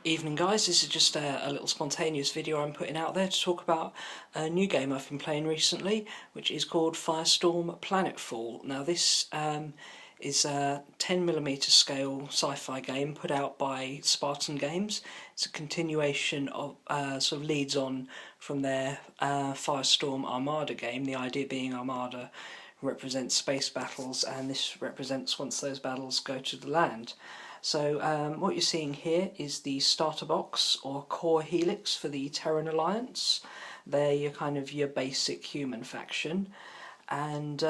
Evening guys, this is just a little spontaneous video I'm putting out there to talk about a new game I've been playing recently, which is called Firestorm Planetfall. Now this is a 10mm scale sci-fi game put out by Spartan Games. It's a continuation of, sort of leads on from their Firestorm Armada game, the idea being Armada represents space battles and this represents once those battles go to the land. So what you're seeing here is the starter box or core helix for the Terran Alliance. They're your basic human faction, and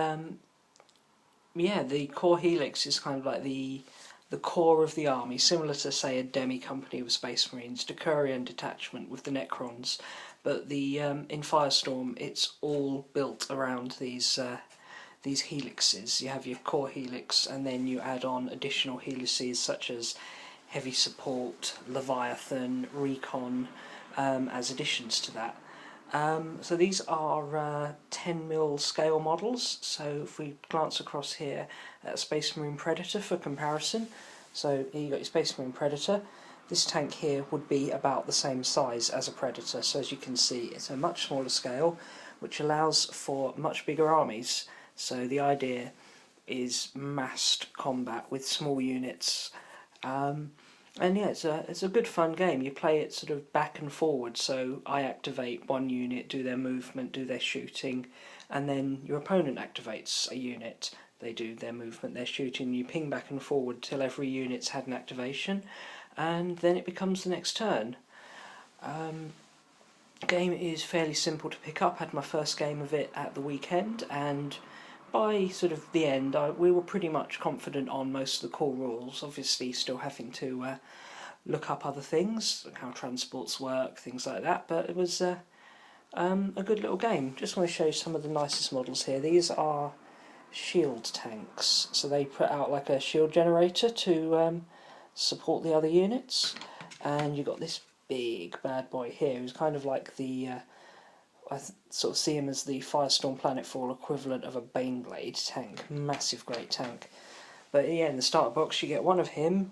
yeah, the core helix is kind of like the core of the army, similar to say a demi company with Space Marines, Decurion detachment with the Necrons, but the in Firestorm it's all built around these helixes. You have your core helix and then you add on additional helices such as heavy support, Leviathan, recon as additions to that. So these are 10mm scale models, so if we glance across here at Space Marine Predator for comparison, so here you've got your Space Marine Predator. This tank here would be about the same size as a Predator, so as you can see it's a much smaller scale which allows for much bigger armies. So the idea is massed combat with small units, and yeah, it's a good fun game. You play it sort of back and forward, so I activate one unit, do their movement, do their shooting, and then your opponent activates a unit, they do their movement, their shooting, you ping back and forward till every unit's had an activation, and then it becomes the next turn. The game is fairly simple to pick up. I had my first game of it at the weekend, and by sort of the end we were pretty much confident on most of the core rules, obviously still having to look up other things, like how transports work, things like that, but it was a good little game. Just want to show you some of the nicest models here. These are shield tanks, so they put out like a shield generator to support the other units, and you've got this big bad boy here who's kind of like the I sort of see him as the Firestorm Planetfall equivalent of a Baneblade tank. Massive great tank. But yeah, in the starter box you get one of him,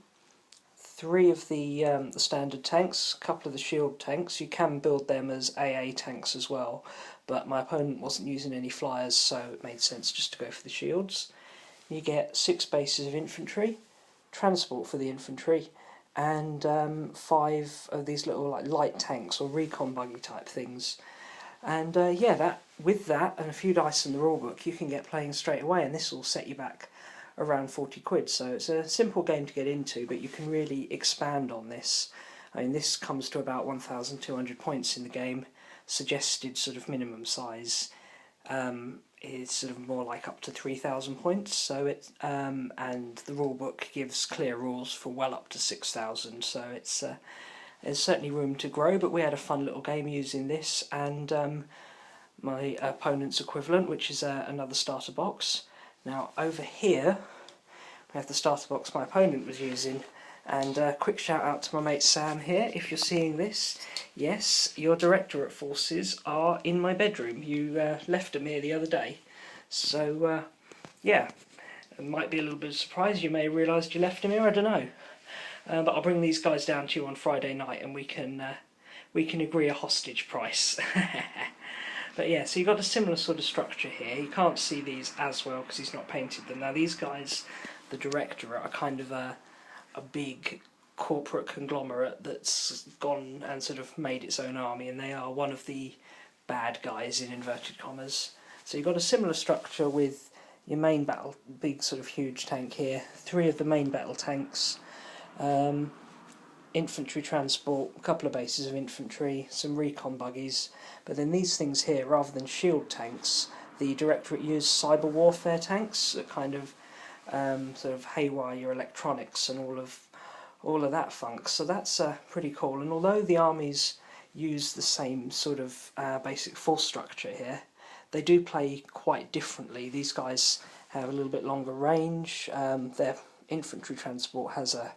three of the standard tanks, a couple of the shield tanks. You can build them as AA tanks as well, but my opponent wasn't using any flyers, so it made sense just to go for the shields. You get 6 bases of infantry, transport for the infantry, and 5 of these little like light tanks or recon buggy type things. And yeah, with that and a few dice in the rulebook, you can get playing straight away, and this will set you back around 40 quid. So it's a simple game to get into, but you can really expand on this. I mean, this comes to about 1,200 points in the game. Suggested sort of minimum size is sort of more like up to 3,000 points. So and the rulebook gives clear rules for well up to 6,000. So it's there's certainly room to grow, but we had a fun little game using this and my opponent's equivalent, which is another starter box. Now over here we have the starter box my opponent was using, and quick shout out to my mate Sam here. If you're seeing this, yes, your directorate forces are in my bedroom. You left them here the other day, so yeah, it might be a little bit of a surprise. You may have realised you left them here, I don't know. But I'll bring these guys down to you on Friday night and we can agree a hostage price. But yeah, so you've got a similar sort of structure here. You can't see these as well because he's not painted them. Now these guys, the directorate, are kind of a big corporate conglomerate that's gone and sort of made its own army, and they are one of the bad guys in inverted commas. So you've got a similar structure with your main battle, big sort of huge tank here, 3 of the main battle tanks, infantry transport, a couple of bases of infantry, some recon buggies, but then these things here, rather than shield tanks, the directorate used cyber warfare tanks that kind of sort of haywire your electronics and all of that funk. So that's pretty cool. And although the armies use the same sort of basic force structure here, they do play quite differently. These guys have a little bit longer range. Their infantry transport has a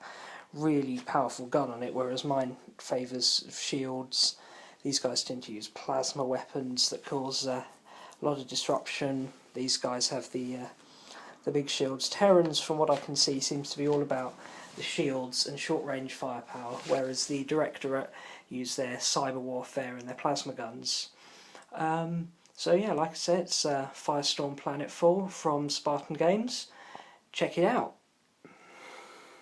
really powerful gun on it, whereas mine favours shields. These guys tend to use plasma weapons that cause a lot of disruption. These guys have the big shields. Terrans, from what I can see, seems to be all about the shields and short-range firepower, whereas the directorate use their cyber warfare and their plasma guns. So yeah, like I said, it's Firestorm Planetfall from Spartan Games. Check it out.